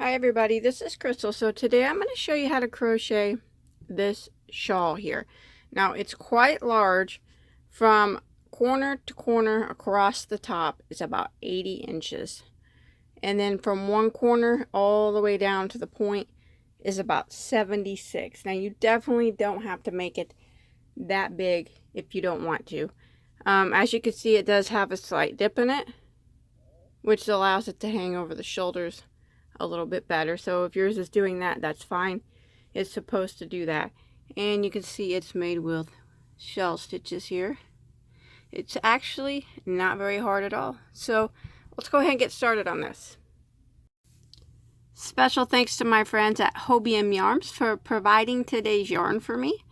Hi everybody, this is Crystal. So today I'm going to show you how to crochet this shawl here. Now it's quite large. From corner to corner across the top is about 80 inches. And then from one corner all the way down to the point is about 76. Now you definitely don't have to make it that big if you don't want to. As you can see, it does have a slight dip in it, which allows it to hang over the shoulders a little bit better. So if yours is doing that, that's fine. It's supposed to do that. And you can see it's made with shell stitches here. It's actually not very hard at all. So let's go ahead and get started on this. Special thanks to my friends at Hobium Yarns for providing today's yarn for me.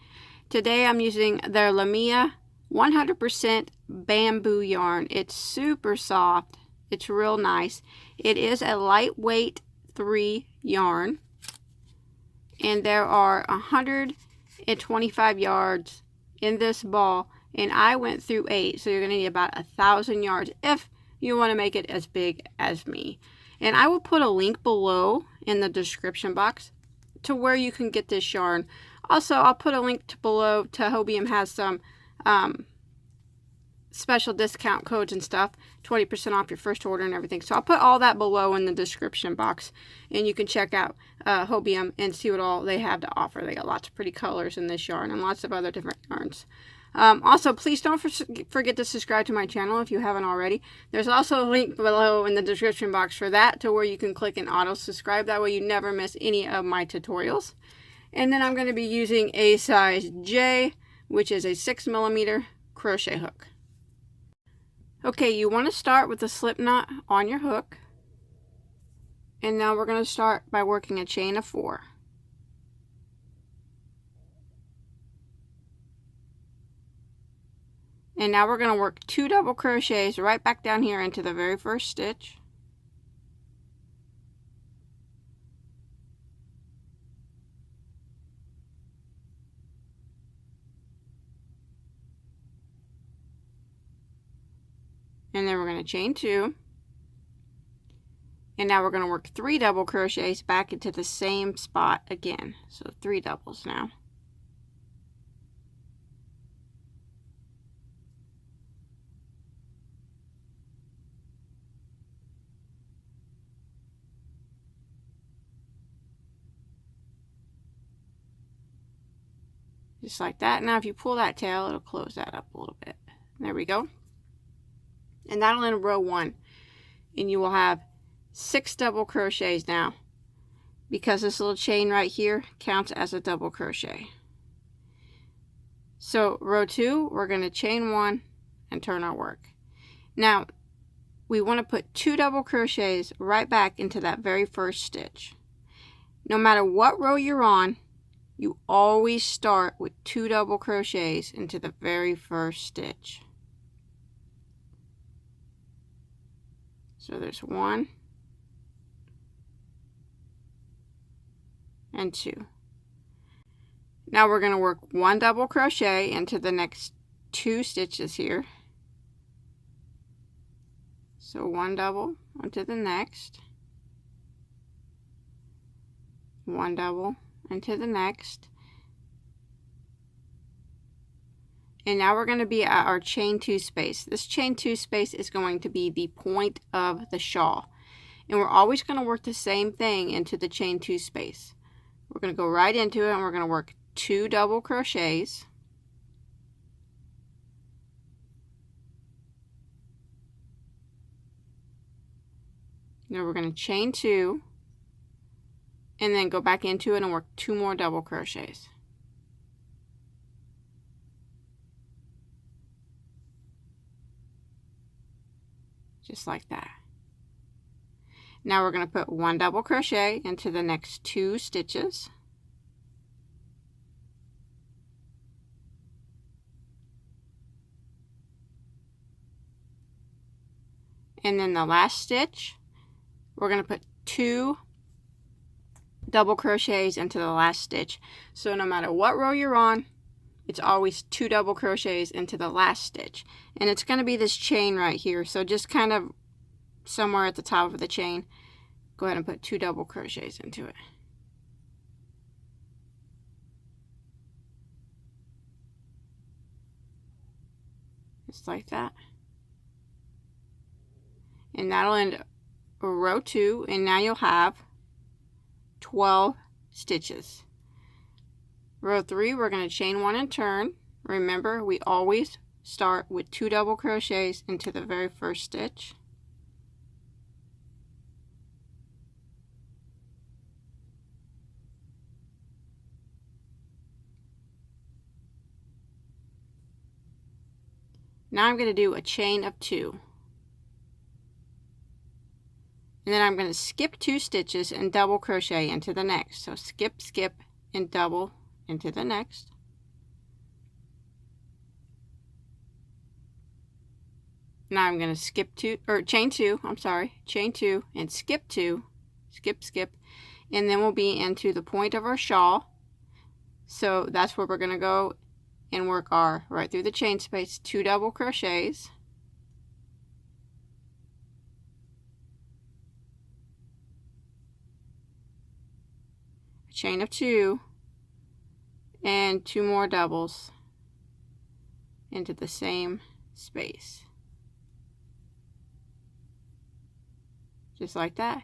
Today I'm using their Lamia 100% bamboo yarn. It's super soft. It's real nice. It is a lightweight 3 yarn, and there are 125 yards in this ball, and I went through 8, so you're going to need about 1,000 yards if you want to make it as big as me. And I will put a link below in the description box to where you can get this yarn. Also, I'll put a link below to Hobium has some special discount codes and stuff, 20% off your first order and everything. So I'll put all that below in the description box, and you can check out Hobium and see what all they have to offer. They got lots of pretty colors in this yarn and lots of other different yarns. Also, please don't forget to subscribe to my channel if you haven't already. There's also a link below in the description box for that, to where you can click and auto subscribe. That way you never miss any of my tutorials. And then I'm going to be using a size J, which is a 6mm crochet hook. Okay, you want to start with a slip knot on your hook, and now we're going to start by working a chain of 4. And now we're going to work 2 double crochets right back down here into the very first stitch. And then we're going to chain 2, and now we're going to work 3 double crochets back into the same spot again. So 3 doubles now. Just like that. Now if you pull that tail, it'll close that up a little bit. There we go. And that'll end row 1, and you will have 6 double crochets now, because this little chain right here counts as a double crochet. So row 2, we're going to chain 1 and turn our work. Now we want to put 2 double crochets right back into that very first stitch. No matter what row you're on, you always start with 2 double crochets into the very first stitch. So there's 1 and 2. Now we're going to work 1 double crochet into the next 2 stitches here. So 1 double onto the next, 1 double into the next. And now we're going to be at our chain 2 space. This chain 2 space is going to be the point of the shawl. And we're always going to work the same thing into the chain 2 space. We're going to go right into it, and we're going to work 2 double crochets. Now we're going to chain 2, and then go back into it and work 2 more double crochets. Just like that. Now we're going to put 1 double crochet into the next 2 stitches. And then the last stitch, we're going to put 2 double crochets into the last stitch. So no matter what row you're on, it's always 2 double crochets into the last stitch, and it's going to be this chain right here. So just kind of somewhere at the top of the chain, go ahead and put 2 double crochets into it. Just like that. And that'll end row 2, and now you'll have 12 stitches. Row 3, we're going to chain 1 and turn. Remember, we always start with 2 double crochets into the very first stitch. Now I'm going to do a chain of 2. And then I'm going to skip 2 stitches and double crochet into the next. So skip, skip, and double into the next. Now I'm going to skip 2, or chain 2, chain 2 and skip 2, skip, skip, and then we'll be into the point of our shawl. So that's where we're going to go and work our right through the chain space, 2 double crochets, a chain of 2, and 2 more doubles into the same space, just like that.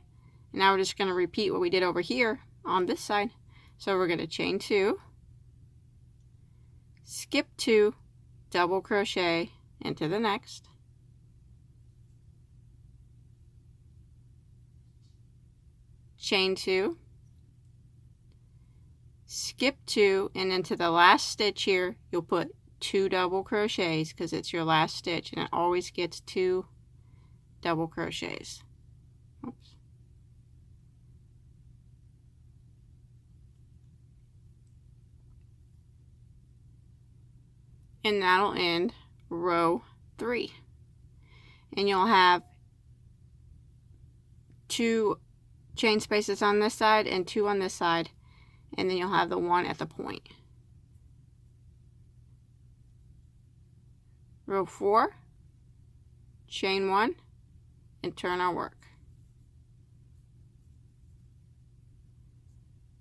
And now we're just going to repeat what we did over here on this side. So we're going to chain 2, skip 2, double crochet into the next, chain 2, skip 2, and into the last stitch here you'll put 2 double crochets because it's your last stitch, and it always gets 2 double crochets. Oops. And that'll end row 3. And you'll have 2 chain spaces on this side and 2 on this side, and then you'll have the 1 at the point. Row 4, chain 1, and turn our work.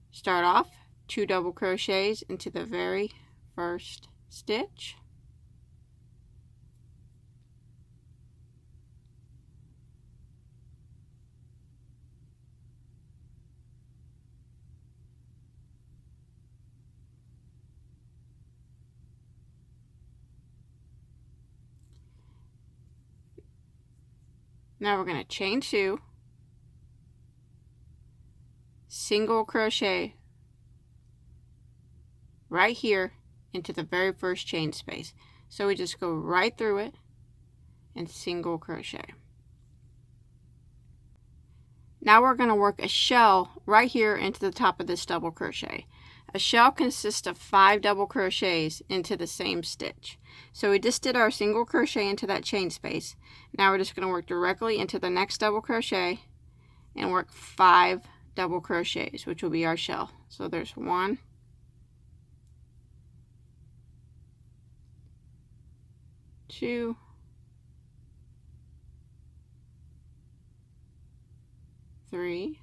Start off 2 double crochets into the very first stitch, now we're going to chain 2, single crochet right here into the very first chain space. So we just go right through it and single crochet. Now we're going to work a shell right here into the top of this double crochet. A shell consists of 5 double crochets into the same stitch. So we just did our single crochet into that chain space. Now we're just going to work directly into the next double crochet and work 5 double crochets, which will be our shell. So there's 1, 2, 3,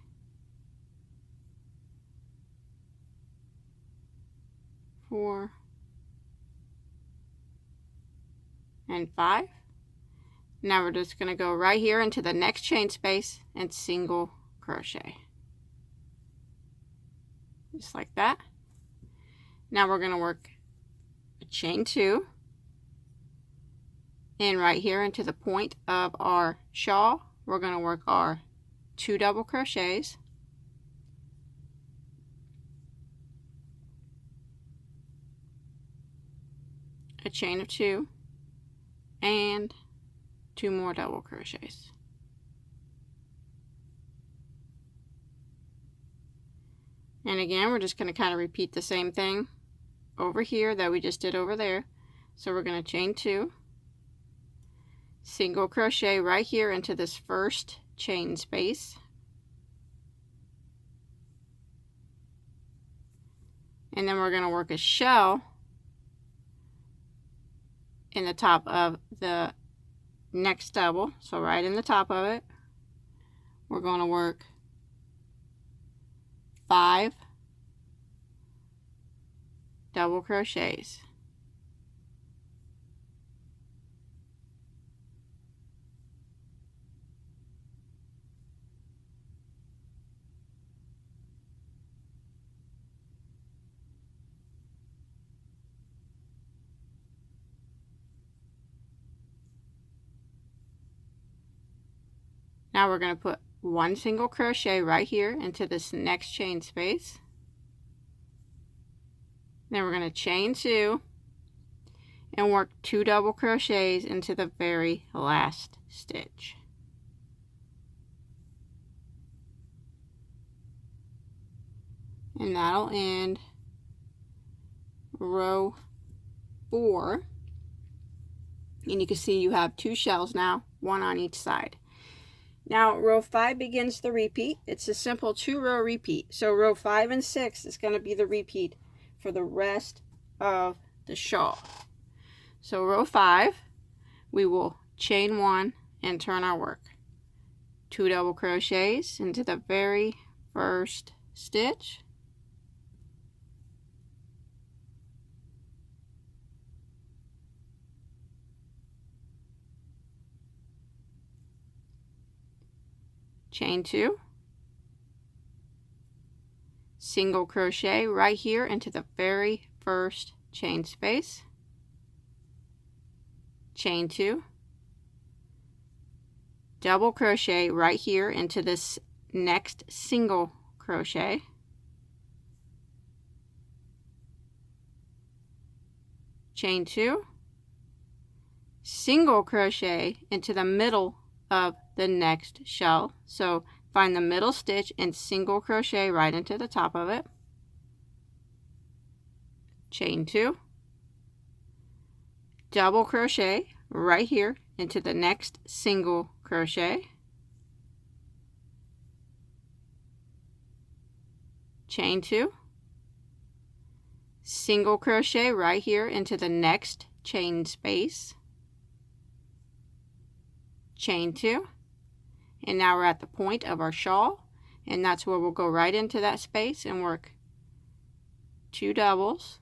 4, and 5. Now we're just going to go right here into the next chain space and single crochet, just like that. Now we're going to work a chain 2, and right here into the point of our shawl we're going to work our 2 double crochets, a chain of 2, and 2 more double crochets. And again, we're just going to kind of repeat the same thing over here that we just did over there. So we're going to chain 2, single crochet right here into this first chain space, and then we're going to work a shell in the top of the next double. So right in the top of it we're going to work 5 double crochets. Now we're going to put one single crochet right here into this next chain space. Then we're going to chain 2 and work 2 double crochets into the very last stitch. And that'll end row 4. And you can see you have 2 shells now, one on each side. Now row 5 begins the repeat. It's a simple 2-row repeat. So row 5 and 6 is going to be the repeat for the rest of the shawl. So row 5, we will chain 1 and turn our work. 2 double crochets into the very first stitch. Chain 2, single crochet right here into the very first chain space, chain 2, double crochet right here into this next single crochet, chain 2, single crochet into the middle of the next shell. So find the middle stitch and single crochet right into the top of it, chain 2, double crochet right here into the next single crochet, chain 2, single crochet right here into the next chain space, chain 2, and now we're at the point of our shawl, and that's where we'll go right into that space and work 2 doubles,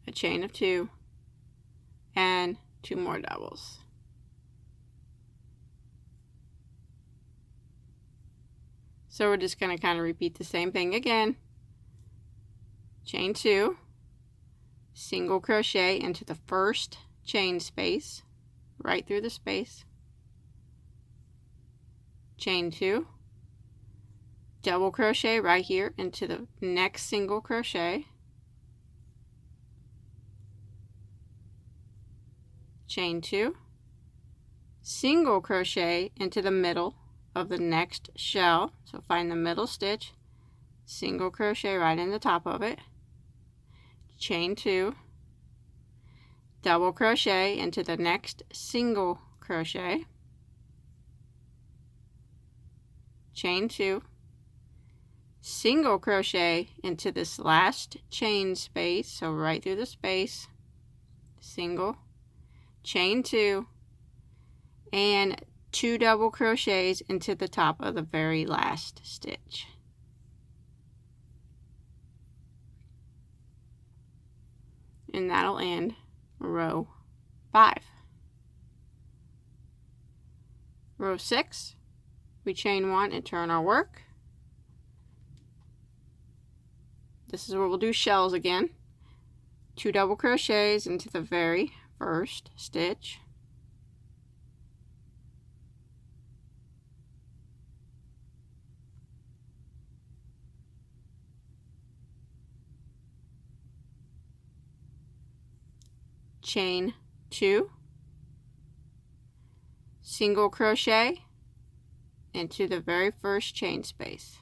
a chain of 2, and 2 more doubles. So we're just going to kind of repeat the same thing again. Chain 2, single crochet into the first chain space, right through the space, chain 2, double crochet right here into the next single crochet, chain 2, single crochet into the middle of the next shell, so find the middle stitch, single crochet right in the top of it, chain 2, double crochet into the next single crochet, chain 2, single crochet into this last chain space, so right through the space, single, chain 2, and 2 double crochets into the top of the very last stitch. And that'll end row 5. Row 6, we chain 1 and turn our work. This is where we'll do shells again. 2 double crochets into the very first stitch, chain 2, single crochet into the very first chain space.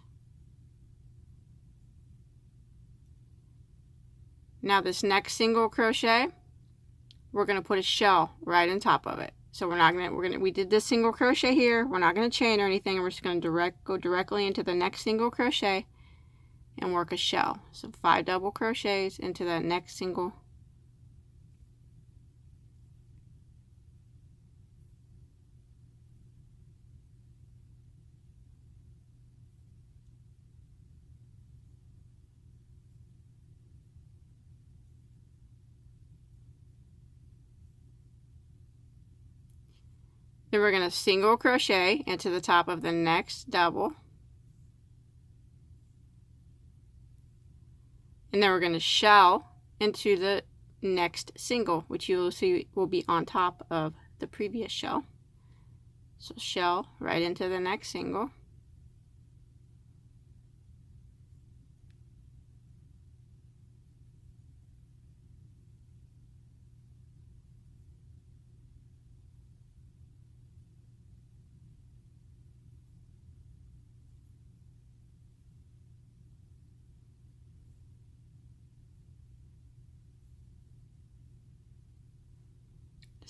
Now this next single crochet, we're going to put a shell right on top of it. So we did this single crochet here, we're not going to chain or anything, we're just going to go directly into the next single crochet and work a shell. So 5 double crochets into the next single. Then we're going to single crochet into the top of the next double. And then we're going to shell into the next single, which you will see will be on top of the previous shell. So shell right into the next single.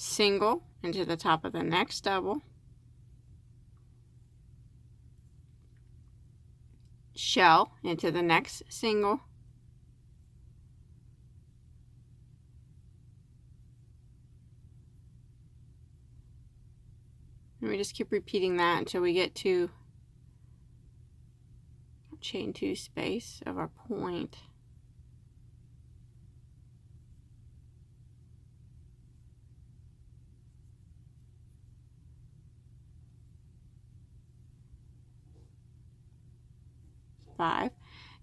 Single into the top of the next double. Shell into the next single. And we just keep repeating that until we get to chain 2 space of our point.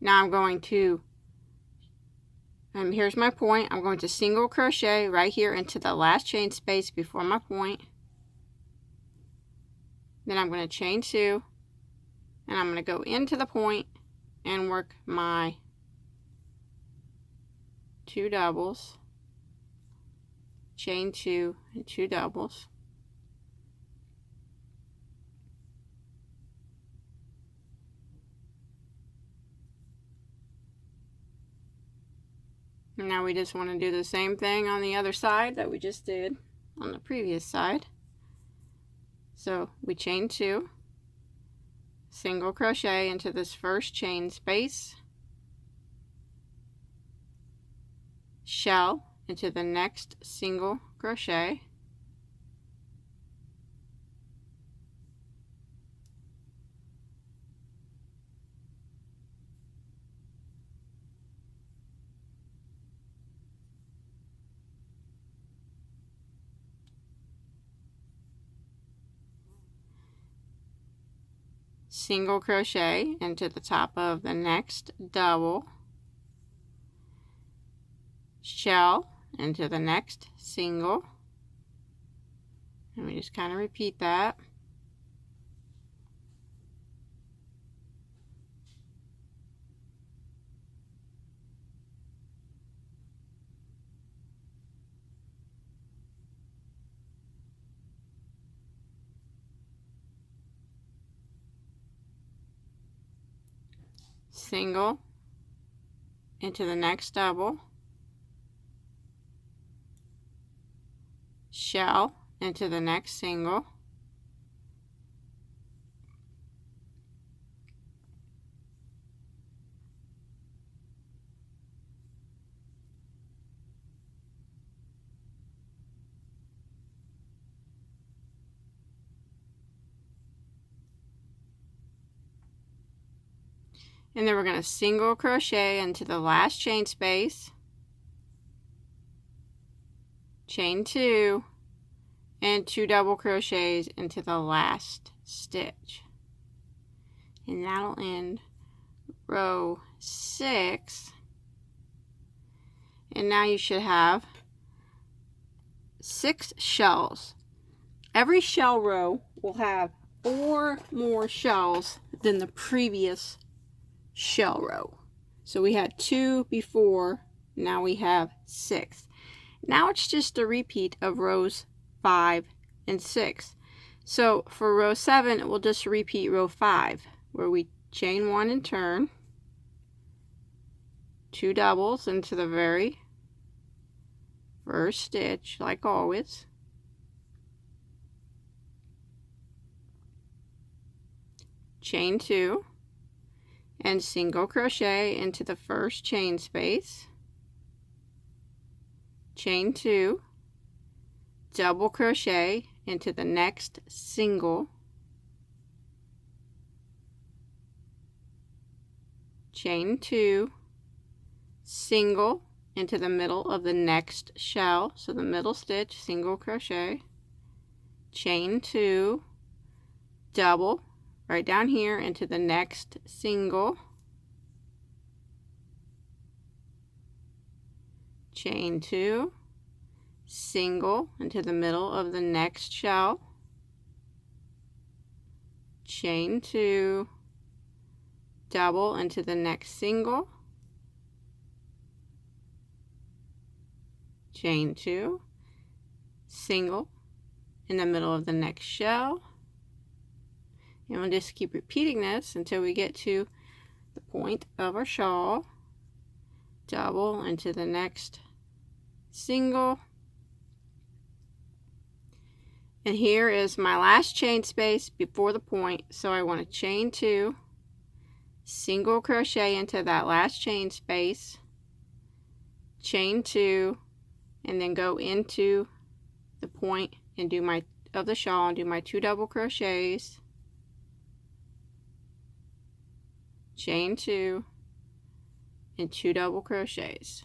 Now I'm going to, here's my point, I'm going to single crochet right here into the last chain space before my point. Then I'm going to chain 2, and I'm going to go into the point and work my 2 doubles, chain 2 and 2 doubles. Now we just want to do the same thing on the other side that we just did on the previous side. So we chain 2, single crochet into this first chain space, shell into the next single crochet, single crochet into the top of the next double, shell into the next single, and we just kind of repeat that. Single into the next double, shell into the next single, and then we're going to single crochet into the last chain space, chain 2, and 2 double crochets into the last stitch, and that'll end row 6. And now you should have 6 shells. Every shell row will have 4 more shells than the previous shell row. So we had 2 before, now we have 6. Now it's just a repeat of rows 5 and 6. So for row 7, we'll just repeat row 5, where we chain 1 and turn, 2 doubles into the very first stitch, like always, chain 2, and single crochet into the first chain space, chain 2, double crochet into the next single, chain 2, single into the middle of the next shell, so the middle stitch, single crochet, chain 2, double right down here into the next single, chain 2, single into the middle of the next shell, chain 2, double into the next single, chain 2, single in the middle of the next shell, and we'll just keep repeating this until we get to the point of our shawl, double into the next single, and here is my last chain space before the point, so I want to chain 2, single crochet into that last chain space, chain 2, and then go into the point and do my of the shawl and do my 2 double crochets, chain 2, and 2 double crochets,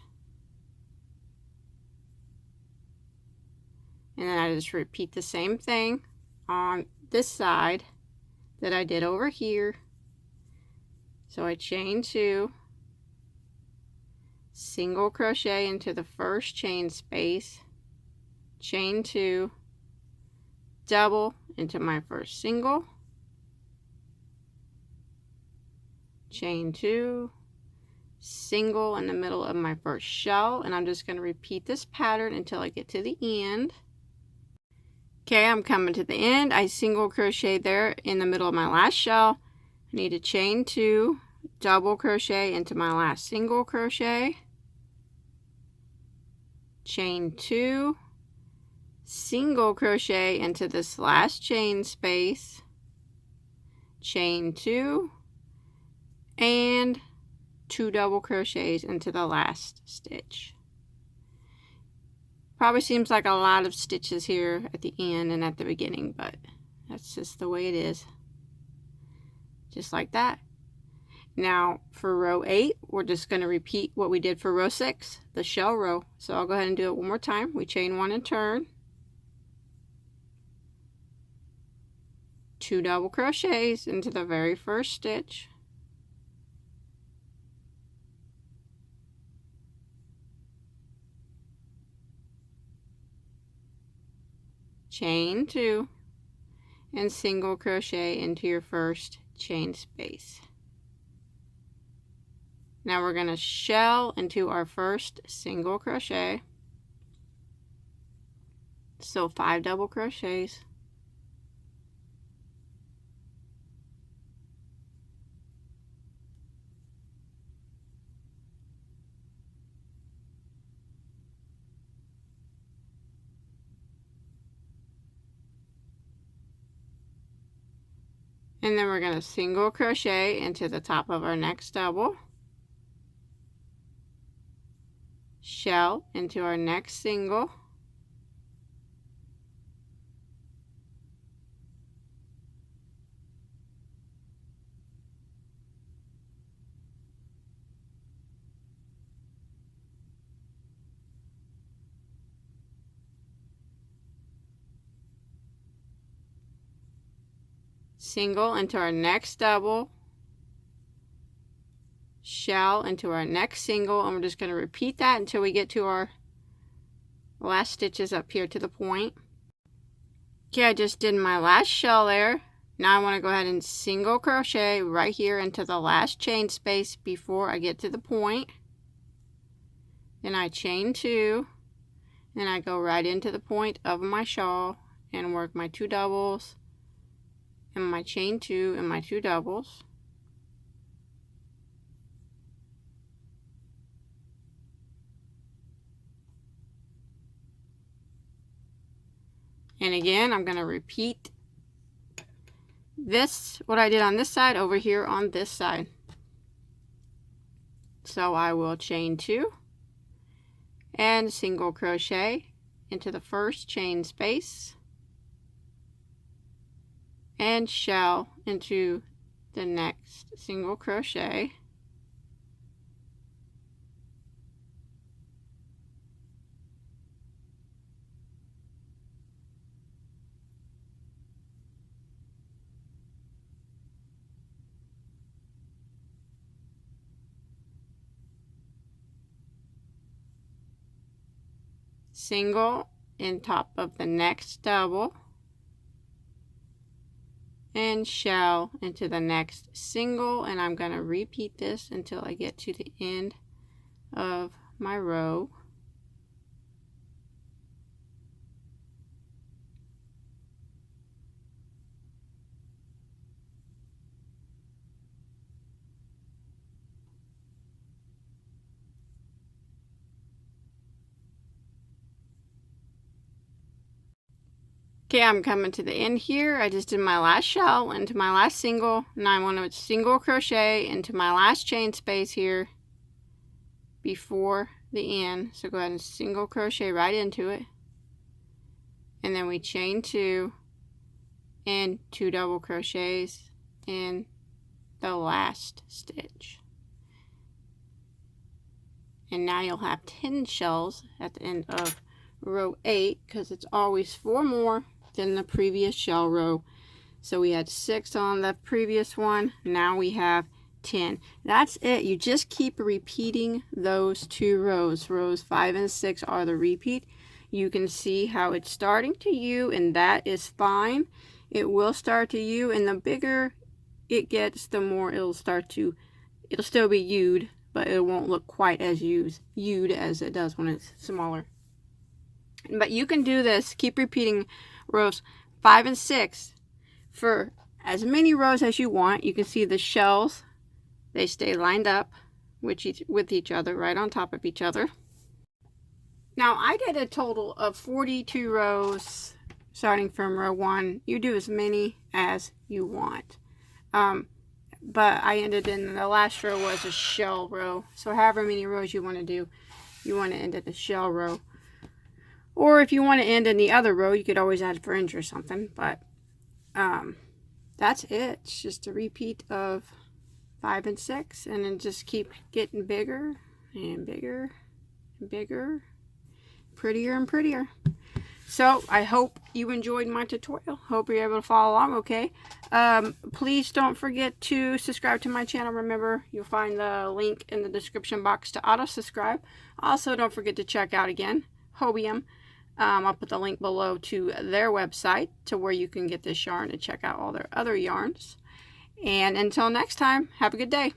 and then I just repeat the same thing on this side that I did over here. So I chain 2, single crochet into the first chain space, chain 2, double into my first single, chain 2, single in the middle of my first shell, and I'm just going to repeat this pattern until I get to the end. Okay, I'm coming to the end. I single crochet there in the middle of my last shell. I need to chain 2, double crochet into my last single crochet, chain 2, single crochet into this last chain space, chain 2, and 2 double crochets into the last stitch. Probably seems like a lot of stitches here at the end and at the beginning, but that's just the way it is. Just like that. Now for row 8, we're just going to repeat what we did for row 6, the shell row. So I'll go ahead and do it one more time. We chain 1 and turn, 2 double crochets into the very first stitch, chain 2, and single crochet into your first chain space. Now we're going to shell into our first single crochet, so 5 double crochets, and then we're going to single crochet into the top of our next double, shell into our next single, single into our next double, shell into our next single, and we're just going to repeat that until we get to our last stitches up here to the point. Okay, I just did my last shell there. Now I want to go ahead and single crochet right here into the last chain space before I get to the point. Then I chain 2, and I go right into the point of my shawl and work my 2 doubles and my chain 2 and my 2 doubles. And again, I'm going to repeat this, what I did on this side, over here on this side. So I will chain 2 and single crochet into the first chain space and shell into the next single crochet, single in top of the next double, and shell into the next single, and I'm going to repeat this until I get to the end of my row. Okay, I'm coming to the end here. I just did my last shell into my last single. Now I want to single crochet into my last chain space here before the end. So go ahead and single crochet right into it. And then we chain 2 and 2 double crochets in the last stitch. And now you'll have 10 shells at the end of row 8, because it's always 4 more than the previous shell row. So we had 6 on the previous one, now we have 10. That's it. You just keep repeating those 2 rows. Rows 5 and 6 are the repeat. You can see how it's starting to U, and that is fine. It will start to U, and the bigger it gets, the more it'll start to, it'll still be U'd, but it won't look quite as U'd as it does when it's smaller. But you can do this, keep repeating rows 5 and 6 for as many rows as you want. You can see the shells, they stay lined up with each other, right on top of each other. Now I did a total of 42 rows starting from row 1. You do as many as you want. But I ended in the last row was a shell row. So however many rows you want to do, you want to end at the shell row. Or if you want to end in the other row, you could always add fringe or something. But that's it. It's just a repeat of 5 and 6. And then just keep getting bigger and bigger and bigger. Prettier and prettier. So I hope you enjoyed my tutorial. Hope you're able to follow along okay. Please don't forget to subscribe to my channel. Remember, you'll find the link in the description box to auto subscribe. Also, don't forget to check out again Hobium. I'll put the link below to their website to where you can get this yarn and check out all their other yarns. And until next time, have a good day.